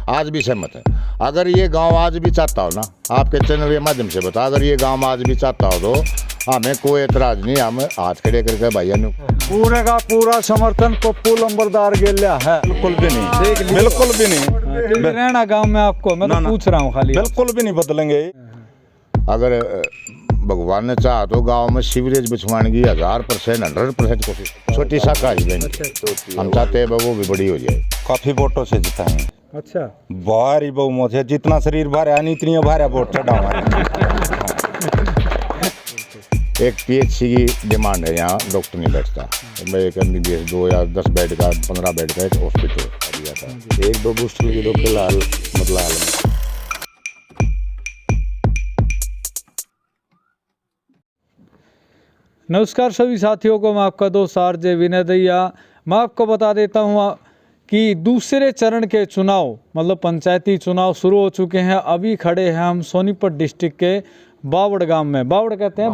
आज भी सहमत है। अगर ये गांव आज भी चाहता हो ना, आपके चैनल के माध्यम से बता, अगर ये गांव आज भी चाहता हो तो हमें कोई एतराज नहीं, हम हाथ खड़े करके भैया ने पूरे का पूरा समर्थन पप्पू लंबरदार गेलिया है। बिल्कुल भी नहीं, बिल्कुल भी नहीं रहना गांव में आपको, मैं तो पूछ रहा हूँ खाली। बिल्कुल भी नहीं बदलेंगे। अगर भगवान ने चाहा तो गांव में सीवरेज बिछवाने की 1000%, 100% कोशिश। छोटी सा का ही हम चाहते हैं वो भी बड़ी हो जाए। काफी वोटों से जिताएंगे। अच्छा, भारी बहुमत है, जितना शरीर भारे है इतनी भारे वोट चढ़ावा। एक पीएचसी की डिमांड है, यहाँ डॉक्टर नहीं बैठता। एक MBBS 2 या 10 बेड का, 15 बेड का एक हॉस्पिटल दिया था। 1-2 बूस्टर की तो फिलहाल मतलब हाल में। नमस्कार सभी साथियों को, मैं आपका दोस्त RJ विनय दैया। मैं आपको बता देता हूँ कि दूसरे चरण के चुनाव मतलब पंचायती चुनाव शुरू हो चुके हैं। अभी खड़े हैं हम सोनीपत डिस्ट्रिक्ट के बावड़ गांव में। बावड़ कहते हैं,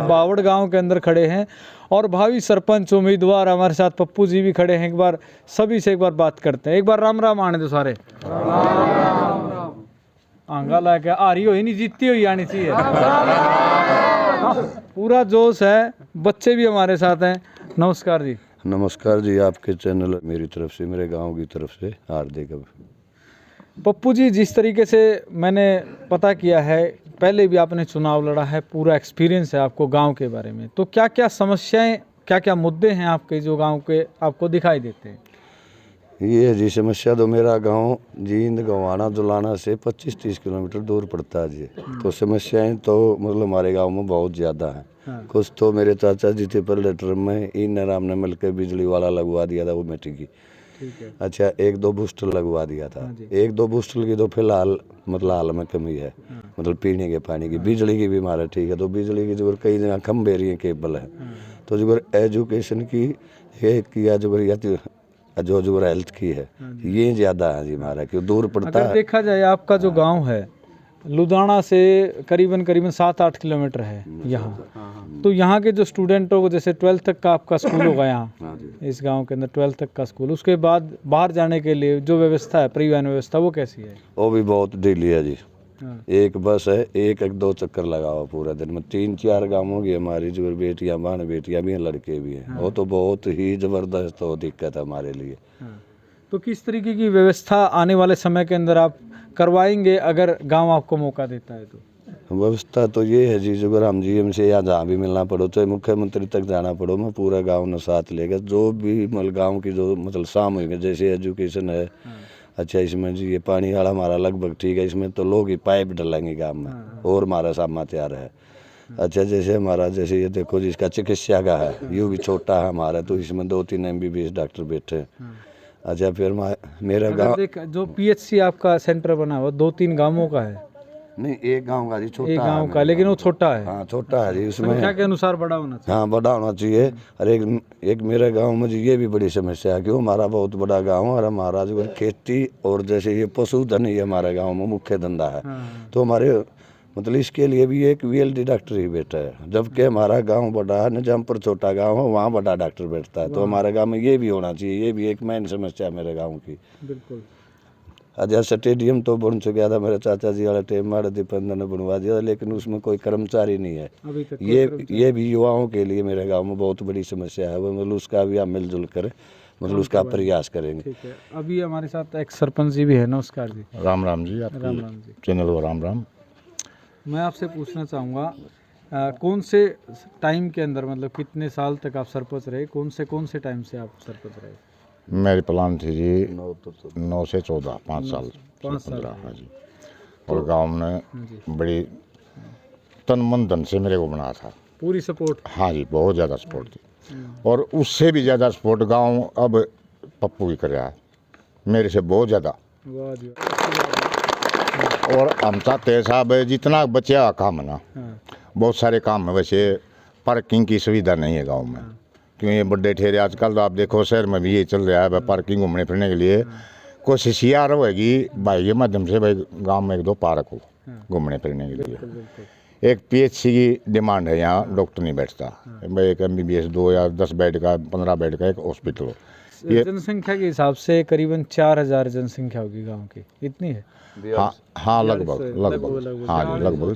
बावड़ गांव के अंदर खड़े हैं और भावी सरपंच उम्मीदवार हमारे साथ पप्पू जी भी खड़े हैं। एक बार सभी से एक बार बात करते हैं। एक बार राम राम आने दो सारे। आंगा ला के आ रही हो ही नहीं, जीतती हुई आनी चाहिए। पूरा जोश है, बच्चे भी हमारे साथ हैं। नमस्कार जी। नमस्कार जी, आपके चैनल मेरी तरफ से, मेरे गांव की तरफ से हार्दिक। पप्पू जी, जिस तरीके से मैंने पता किया है, पहले भी आपने चुनाव लड़ा है, पूरा एक्सपीरियंस है आपको गांव के बारे में, तो क्या क्या समस्याएं, क्या क्या मुद्दे हैं आपके जो गांव के आपको दिखाई देते हैं? ये है जी समस्या, तो मेरा गांव जींद गवाना दुलाना से 25-30 किलोमीटर दूर पड़ता है जी। तो समस्याएं तो मतलब हमारे गांव में बहुत ज़्यादा हैं। कुछ तो मेरे चाचा जी थे पहले टर्म में, इन आराम ने मिलकर बिजली वाला लगवा दिया था, वो मिट्टी की। अच्छा, 1-2 बूस्टर लगवा दिया था। 1-2 बूस्टर की तो फिलहाल मतलब हाल में कमी है, मतलब पीने के पानी की। बिजली की भी हमारा ठीक है, तो बिजली की जो कई जगह खंभे रही हैं, केबल है। तो जो एजुकेशन की है किया, जो हेल्थ की है, ये ज़्यादा है जी हमारा, क्यों दूर पड़ता है। देखा जाए आपका जो गाँव है लुधियाना से करीबन 7-8 किलोमीटर है यहाँ, तो यहाँ के जो स्टूडेंटों को, जैसे 12th तक का आपका स्कूल होगा यहाँ इस गांव के अंदर, 12th तक का स्कूल, उसके बाद बाहर जाने के लिए जो व्यवस्था है, परिवहन व्यवस्था, वो कैसी है? वो भी बहुत ढीली है जी। एक बस है, 1-2 चक्कर लगा हुआ पूरा दिन में। 3-4 गाँवों की हमारी जो बेटियाँ, बहन बेटियाँ भी हैं, लड़के भी हैं। वो तो बहुत ही ज़बरदस्त हो दिक्कत है हमारे लिए। तो किस तरीके की व्यवस्था आने वाले समय के अंदर आप करवाएंगे अगर गांव आपको मौका देता है? तो व्यवस्था तो ये है जी, अगर हम GM से या जहाँ भी मिलना पड़ो, चाहे मुख्यमंत्री तक जाना पड़ो, मैं पूरा गांव ने साथ लेगा। जो भी मतलब गांव की जो मतलब सामूहिक, जैसे एजुकेशन है, अच्छा इसमें जी ये पानी वाला हमारा लगभग ठीक है, इसमें तो लोग ही पाइप डलेंगे गाँव में, और हमारा समाचार है। अच्छा, जैसे हमारा जैसे ये देखो जिसका चिकित्सा का है, ये भी छोटा है हमारा, तो इसमें 2-3 MBBS डॉक्टर बैठे हैं। अच्छा, फिर मेरा गाँव जो PHC आपका सेंटर बना हुआ 2-3 गांवों का है? नहीं, एक गांव का जी, छोटा एक गांव का, लेकिन वो छोटा है। हाँ, छोटा है जी। उसमें संख्या के अनुसार बड़ा होना चाहिए। हाँ, बड़ा होना चाहिए। और एक मेरे गांव में जी ये भी बड़ी समस्या है, क्यों हमारा बहुत बड़ा गांव है और हमारा जो खेती और जैसे ये पशुधन ही हमारे गाँव में मुख्य धंधा है। तो हमारे मतलब इसके लिए भी एक VLD डॉक्टर ही बैठा है, जबकि हमारा गांव बड़ा है, निजामपुर छोटा गांव है, वहाँ बड़ा डॉक्टर बैठता है। तो हमारे गांव में ये भी होना चाहिए, ये भी एक मेन समस्या है मेरे गांव की। बिल्कुल। अच्छा, स्टेडियम तो बन चुका था, मेरे चाचा जी वाले टाइम में दीपेंद्र ने बनवा दिया, लेकिन उसमें कोई कर्मचारी नहीं है अभी तक। ये भी युवाओं के लिए मेरे गाँव में बहुत बड़ी समस्या है, मतलब उसका भी हम मिलजुल कर मतलब उसका प्रयास करेंगे। ठीक है, अभी हमारे साथ एक सरपंच जी भी है। नमस्कार जी। राम राम जी, आप राम राम जी। चैनल को राम राम। मैं आपसे पूछना चाहूँगा, कौन से टाइम के अंदर, मतलब कितने साल तक आप सरपंच रहे, कौन से टाइम से आप सरपंच रहे? मेरी प्लान थी जी 9 से 14, 5 साल। हाँ जी। और गांव ने बड़ी तन मन धन से मेरे को बनाया था, पूरी सपोर्ट। हाँ जी, बहुत ज़्यादा सपोर्ट थी, और उससे भी ज़्यादा सपोर्ट गांव अब पप्पू की कर रहा है मेरे से बहुत ज़्यादा। और हम चाहते हैं साहब, जितना बचा काम है ना, बहुत सारे काम है। वैसे पार्किंग की सुविधा नहीं है गांव में, क्यों ये बड़े ठेरे आजकल तो आप देखो शहर में भी ये चल रहा है, पार्किंग घूमने फिरने के लिए कोशिश ये रहेगी भाई के माध्यम से, भाई गांव में 1-2 पार्क हो घूमने फिरने के लिए। एक PHC की डिमांड है, यहाँ डॉक्टर नहीं बैठता। भाई एक MBBS 2 या 10 बेड का, 15 बेड का एक हॉस्पिटल हो। जनसंख्या के हिसाब से करीबन 4000 जनसंख्या होगी गांव की, इतनी है? हाँ हाँ, लगभग हाँ जी, लगभग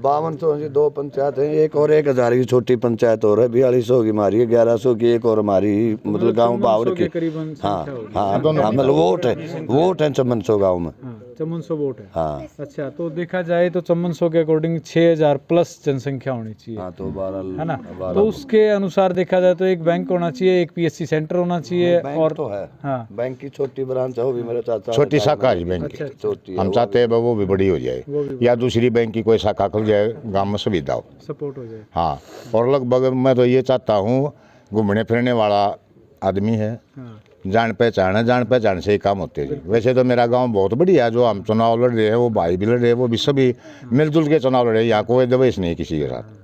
5200 जी 2 पंचायत है, एक और 1000 की छोटी पंचायत और है, 4200 की हमारी है, 1100 की एक और हमारी मतलब गांव बावड़ की। करीबन हाँ हाँ मतलब वोट है चमनसो गांव में। चमनसो वोट है। हाँ अच्छा, तो देखा जाए तो चमनसो के अकॉर्डिंग 6000 प्लस जनसंख्या होनी चाहिए, हाँ, तो 12 है ना? तो उसके अनुसार देखा जाए तो एक बैंक होना चाहिए, एक पीएससी सेंटर होना चाहिए, और तो है। हाँ, बैंक की छोटी ब्रांच है, वो भी मेरे चाचा छोटी शाखा है बैंक की। छोटी हम चाहते हैं वो भी बड़ी हो जाए, या दूसरी बैंक की कोई शाखा खुल जाए, गांव में सुविधा हो, सपोर्ट हो जाए। हाँ। और लगभग मैं तो ये चाहता हूँ, घूमने फिरने वाला आदमी है, हाँ, जान पहचान से ही काम होते हैं जी। वैसे तो मेरा गांव बहुत बढ़िया है, जो हम चुनाव लड़ रहे हैं वो भाई भी लड़ रहे हैं, वो भी सभी मिलजुल के चुनाव लड़ रहे हैं, यहाँ कोई दवेश नहीं किसी के साथ।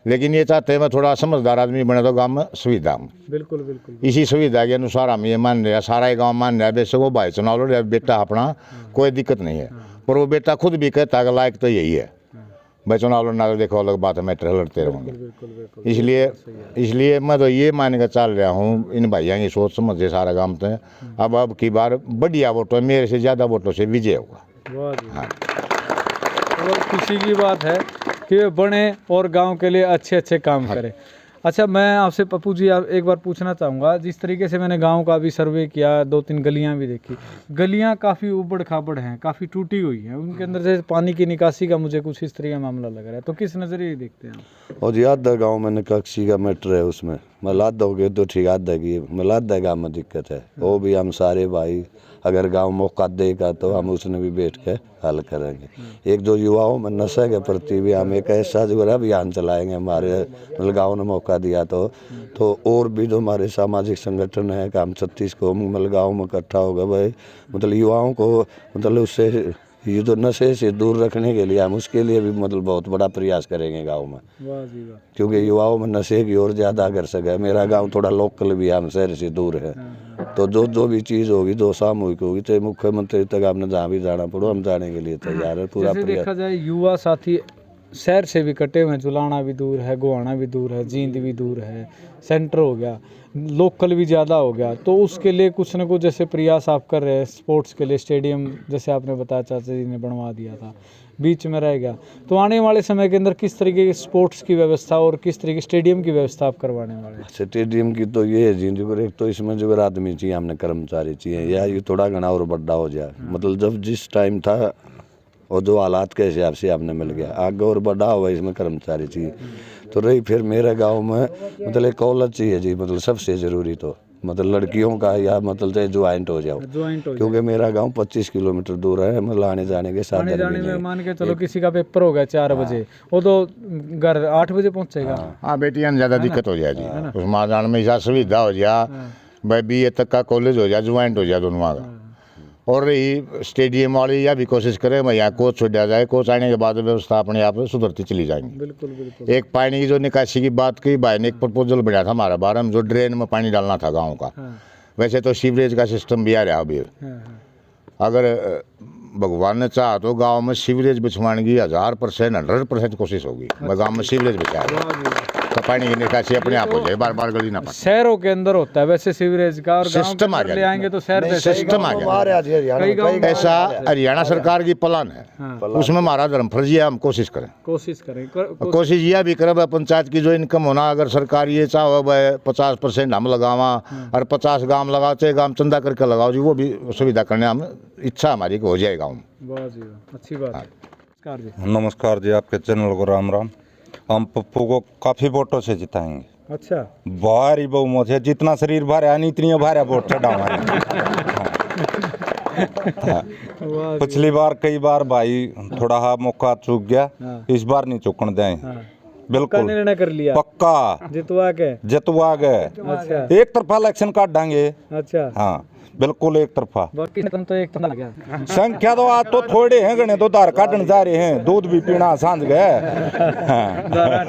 लेकिन ये चाहते हैं मैं थोड़ा समझदार आदमी बने तो गांव में सुविधा हो। बिल्कुल बिल्कुल। इसी सुविधा के अनुसार हम ये मान रहे हैं, सारा ही गांव मान रहा है, वैसे वो भाई चुनाव लड़ रहे हैं, बेटा अपना कोई दिक्कत नहीं है, पर वो बेटा खुद भी कहता है लायक तो यही है भाई चुनाव लड़ना, तो देखो अलग बात है, मैटर लड़ते रहेंगे। बिल्कुल बिल्कुल। इसलिए मैं तो ये मान के चल रहा हूँ, इन भाइयों की सोच समझ से सारा काम तो है। अब की बार बढ़िया वोटों, मेरे से ज़्यादा वोटों से विजय होगा। वाह जी। हाँ। तो खुशी की बात है कि वे बने और गांव के लिए अच्छे अच्छे काम करें। अच्छा, मैं आपसे पप्पू जी एक बार पूछना चाहूँगा, जिस तरीके से मैंने गांव का भी सर्वे किया, 2-3 गलियां भी देखी, गलियां काफ़ी उबड़ खाबड़ हैं, काफ़ी टूटी हुई हैं, उनके अंदर से पानी की निकासी का मुझे कुछ इस तरह का मामला लग रहा है, तो किस नज़रिए देखते हैं? और याद है गाँव में निकासी का मैटर है, उसमें मलाद हो गए तो ठीक, आधा की मलाद गाँव में दिक्कत है, वो भी हम सारे भाई अगर गांव मौका देगा तो हम उसने भी बैठ के हल करेंगे। एक जो युवाओं में नशे के प्रति भी हम एक ऐसा जो है अभियान चलाएंगे, हमारे मतलब गाँव ने मौका दिया तो और भी जो हमारे सामाजिक संगठन है, काम 36 को मतलब गाँव में इकट्ठा होगा भाई, मतलब युवाओं को मतलब उससे ये जो नशे से दूर रखने के लिए हम उसके लिए भी मतलब बहुत बड़ा प्रयास करेंगे गांव में। वाह जी वाह। क्योंकि युवाओं में नशे की ओर ज़्यादा कर सके। मेरा गांव थोड़ा लोकल भी है, हम शहर से दूर है, तो जो भी चीज़ होगी, जो सामूहिक होगी, चाहे मुख्यमंत्री तक आपने जहाँ भी जाना पड़ो, हम जाने के लिए तैयार है। पूरा जैसे देखा जाए युवा साथी शहर से भी कटे हुए हैं, जुलाना भी दूर है, गोहाना भी दूर है, जींद भी दूर है, सेंटर हो गया, लोकल भी ज़्यादा हो गया, तो उसके लिए कुछ न कुछ जैसे प्रयास आप कर रहे हैं, स्पोर्ट्स के लिए स्टेडियम जैसे आपने बताया चाचा जी ने बनवा दिया था, बीच में रह गया, तो आने वाले समय के अंदर किस तरीके की स्पोर्ट्स की व्यवस्था और किस तरीके स्टेडियम की व्यवस्था आप करवाने वाले हैं? स्टेडियम की तो ये है जी, जो एक तो इसमें जो आदमी चाहिए, हमने कर्मचारी चाहिए, या ये थोड़ा घना और बड़ा हो जाए, मतलब जब जिस टाइम था और जो हालात के हिसाब से आपने मिल गया, आगे और बड़ा हुआ, इसमें कर्मचारी चाहिए। तो रही फिर मेरे गांव में मतलब एक कॉलेज चाहिए जी, मतलब सबसे ज़रूरी तो मतलब लड़कियों का, या मतलब चाहे ज्वाइंट हो जाओ, क्योंकि मेरा गांव 25 किलोमीटर दूर है, मतलब आने जाने के साथ जाने में मान के चलो किसी का पेपर हो गया 4 बजे, वो तो घर 8 बजे पहुंचेगा। हाँ, बेटियां ज़्यादा दिक्कत हो जाएगी, उसमें जाने में ऐसा सुविधा हो जाए भाई, BA तक का कॉलेज हो जाए, ज्वाइंट हो जाए दोनों का। और रही स्टेडियम वाली, या भी कोशिश करें मैं यहाँ कोच छोड़ा जाए, कोच आने के बाद व्यवस्था अपने आप सुधरती चली जाएंगी। बिल्कुल बिल्कुल। एक पानी की जो निकासी की बात की, भाई ने एक प्रपोजल बनाया था हमारा बारे में, जो ड्रेन में पानी डालना था गाँव का। वैसे तो सीवरेज का सिस्टम भी आ रहा अभी, अगर भगवान ने चाहा तो गांव में सीवरेज बिछवाने की 1000% 100% कोशिश होगी, मैं गांव में सीवरेज बिछाया तो पानी की निकासी अपने आप हो जाए, बार बार गली ना पड़े। शहरों के अंदर होता है वैसे सीवरेज का, और सिस्टम आ ले गया, आएंगे तो शहर सिस्टम आ गया। ऐसा हरियाणा सरकार की प्लान है, उसमें हमारा धर्म फर्ज है, हम कोशिश करें कोशिश यह भी करें पंचायत की जो इनकम होना, अगर सरकार ये चाहो 50% हम लगावा और 50 गांव लगाओ, चाहे गांव चंदा करके लगाओ जी, वो भी सुविधा करने हम इच्छा हमारी हो जाए गाँव में। अच्छी बात। नमस्कार जी, आपके चैनल को राम राम। हम पप्पू को काफी वोटों से जिताएंगे। अच्छा, भारी बहुमत है, जितना शरीर भारे है इतनी भारे वोट चढ़ा हमारे। पिछली बार कई बार भाई थोड़ा हा मौका चूक गया, इस बार नहीं चूकने दें। बिल्कुल निर्णय कर लिया, पक्का जितवा गए। अच्छा, एक तरफा इलेक्शन काट देंगे। अच्छा, हाँ बिल्कुल एक तरफा। बाकी तो एक तरफा लग गया। संख्या तो आज तो थोड़े हैं, गणे तो धार काटने जा रहे हैं, दूध भी पीना सांझ गए। हाँ, दारा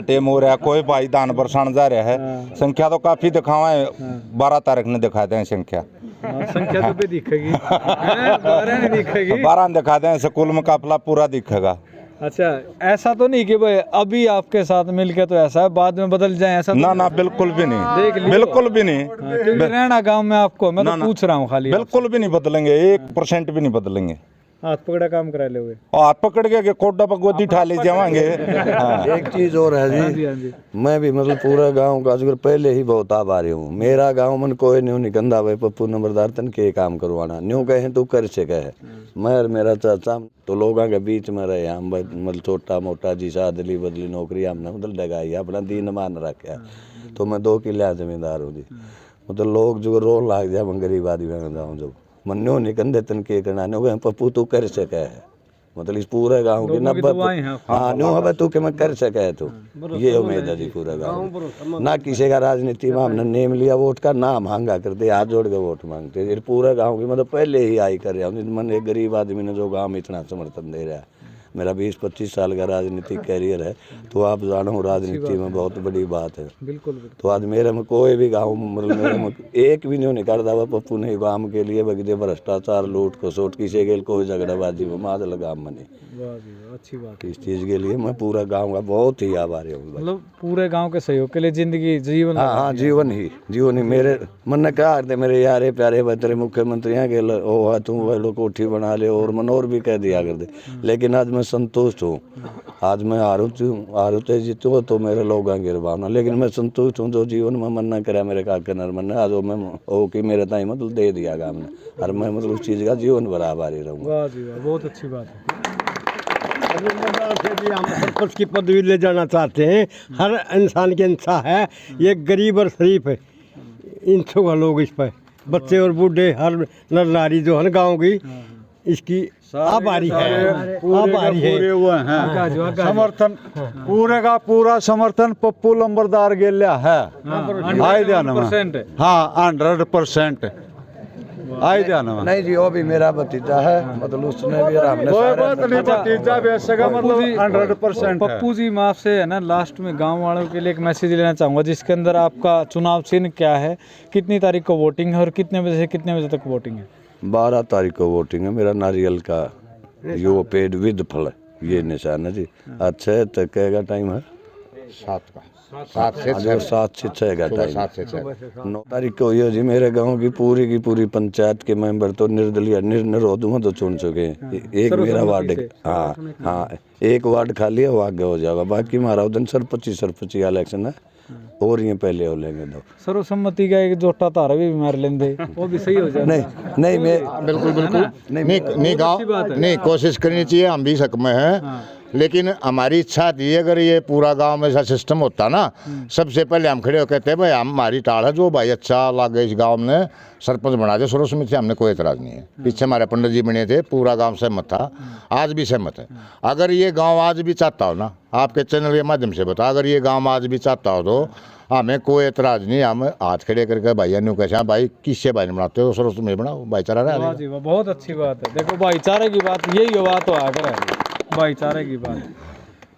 टेम हो रहा है, कोई भाई दान बरसान जा रहा है। संख्या तो काफी दिखावा है, 12 तारीख ने दिखा दें संख्या। संख्या तो दिखेगी, 12 नहीं दिखेगी, 12 दिखा दें, स्कूल में काफिला पूरा दिखेगा। अच्छा, ऐसा तो नहीं कि भाई अभी आपके साथ मिलके तो ऐसा है, बाद में बदल जाए, ऐसा तो ना ना बिल्कुल भी देख नहीं, लियो। बिल्कुल भी नहीं, हाँ, क्योंकि रहना गांव में आपको, मैं ना, तो ना। पूछ रहा हूँ खाली। बिल्कुल भी नहीं बदलेंगे, 1% भी नहीं बदलेंगे। हाथ पकड़ा काम करा लोगे। और हाथ पकड़ के कोडा पर गोदी ठा ले जावांगे। हाँ। एक चीज और है हाँ जी, जी, हाँ जी। मैं भी मतलब पूरा गांव का अगर पहले ही बहुत आभारी हूँ। मेरा गांव मन कोई नहीं निकंदा भाई पप्पू नंबरदार तन के काम करवाना न्यू कहे तू कर से कहे। मैं और मेरा चाचा तो लोगों के बीच में रहे, हम मतलब छोटा मोटा जी सादली बदली नौकरी हमने मतलब लगाई, अपना दीन मान रखा। तो मैं 2 किले जमींदार हूँ जी। मतलब लोग जो रो लाग जाए मैं गरीब आदमी में जाऊँ जो मन्यो निकंदे तन के करना न्यू पप्पू तू कर सके है। मतलब इस पूरे गांव की लोगों की 90 दुआएं हैं। हाँ न्यू है तू कि मैं कर सके तो ये उम्मीद है जी पूरा गाँव। ना किसी का राजनीति में हमने नेम लिया वोट का, ना मांगा करते हाथ जोड़ के वोट मांगते। ये पूरा गांव की मतलब पहले ही आई कर रहा हूँ। मन एक गरीब आदमी ने जो गांव में इतना समर्थन दे रहा है, मेरा 20-25 साल का राजनीतिक कैरियर है, तो आप जानो राजनीति में बहुत बड़ी बात है। बिल्कुल बिल्कुल। तो आज मेरे में कोई भी गाँव मतलब मेरे में एक भी नहीं निकालता हुआ पप्पू ने गाँव के लिए बगदे भ्रष्टाचार लूट खसोट किसी के कोई झगड़ाबाजी में मादल गाँव में नहीं। वाह जी वाह, अच्छी बात है। इस चीज़ के लिए मैं पूरा गांव का बहुत ही आभारी हूँ। मतलब पूरे गांव के सहयोग के लिए जिंदगी जीवन हाँ हाँ जीवन ही मेरे मन ने कहा करते मेरे यारे प्यारे भाई तेरे मुख्यमंत्री हैं कि ओ है तू वह लोग कोठी बना ले और मनोर भी कह दिया कर दे। लेकिन आज मैं संतुष्ट हूँ। आज मैं हारू ते जीतू तो मेरे लोग गिरवाना, लेकिन मैं संतुष्ट हूँ। जो जीवन में मन न करे मेरे काके नर मन आज मैं ओ कि मेरे ताई मतलब दे दिया गाँव ने, और मैं मतलब उस चीज़ का जीवन भर आभारी रहूँगा। वाह जी वाह, बहुत अच्छी बात है। से भी हम सरपंच की पदवी ले जाना चाहते हैं। हर इंसान की इच्छा है, ये गरीब और शरीफ है, इन का लोग इस पर बच्चे और बूढ़े हर नर नारी जो है ना गाँव की इसकी आभारी है, आभारी है। पूरे हुए हैं समर्थन, पूरे का पूरा समर्थन पप्पू नंबरदार के लिए है। आई ध्यान में 100% हाँ 100% आई ध्यान में। नहीं जी वो भी मेरा भतीजा है, मतलब उसने भी हमने कोई सारे बात नहीं, भतीजा वैसे का मतलब 100% है। पप्पू जी मैं आपसे है ना लास्ट में गांव वालों के लिए एक मैसेज लेना चाहूँगा, जिसके अंदर आपका चुनाव चिन्ह क्या है, कितनी तारीख को वोटिंग है और कितने बजे से कितने बजे तक वोटिंग है? 12 तारीख को वोटिंग है। मेरा नारियल का यो पेड़ विद फल ये निशान है जी। अच्छा तो कहेगा टाइम है 7 का 7 से 6 7 से 6 का टाइम। 7 से 6 9 तारीख को ये जी मेरे गांव की पूरी पंचायत के मेंबर तो निर्दलीय निर्विरोध में तो चुन चुके हैं। एक मेरा वार्ड हाँ एक वार्ड खाली है, वो आगे हो जाएगा। बाकी हमारा उधर सरपंच इलेक्शन है और ये पहले हो लेंगे दो। सर्वसम्मति का एक जोटा तारा भी मार लेंगे, वो भी सही हो जाए। नहीं मैं बिल्कुल नहीं गाँव नहीं कोशिश करनी चाहिए, हम भी शक में हैं। लेकिन हमारी इच्छा थी अगर ये पूरा गांव में ऐसा सिस्टम होता ना, सबसे पहले हम खड़े हो कहते भाई हम हमारी टाल है जो भाई अच्छा लगे इस गांव में सरपंच बना दे शुरू में, हमने कोई एतराज़ नहीं है। पीछे हमारे पंडित जी बने थे, पूरा गांव सहमत था, आज भी सहमत है। अगर ये गांव आज भी चाहता हो ना, आपके चैनल के माध्यम से बता, अगर ये गांव आज भी चाहता हो तो हमें कोई एतराज़ नहीं। हम हाथ खड़े करके भाई न्यू कैसे भाई किससे भाई बनाते हो शुरू में बनाओ, भाईचारा रहा। जी वाह, बहुत अच्छी बात है। देखो भाईचारे की बात यही बात तो आकर है, भाईचारे की बात।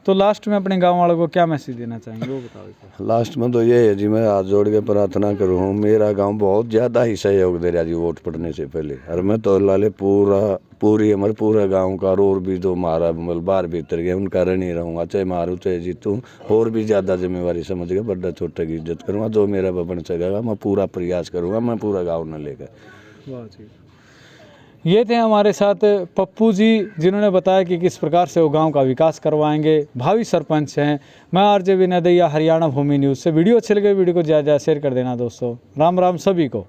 तो लास्ट में अपने गांव वालों को क्या मैसेज देना चाहेंगे वो बताओ। लास्ट में तो ये है जी, मैं हाथ जोड़ के प्रार्थना करूँ, मेरा गांव बहुत ज़्यादा ही सहयोग दे रहा जी वोट पड़ने से पहले। और मैं तो लाले पूरी हमारे पूरा गांव का और भी जो मारा मतलब बाहर भीतर गया उनका रण ही रहूँगा, चाहे मारूँ चाहे जीतूँ। और भी ज़्यादा जिम्मेवारी समझ के बड़ा छोटे की इज्जत करूँगा, जो मेरा बन सकेगा मैं पूरा प्रयास करूँगा, मैं पूरा गाँव न लेकर। वाह जी, ये थे हमारे साथ पप्पू जी, जिन्होंने बताया कि किस प्रकार से वो गांव का विकास करवाएंगे, भावी सरपंच हैं। मैं आरजे विनय दहिया, हरियाणा भूमि न्यूज़ से। वीडियो अच्छे लगे वीडियो को ज़्यादा शेयर कर देना दोस्तों। राम राम सभी को।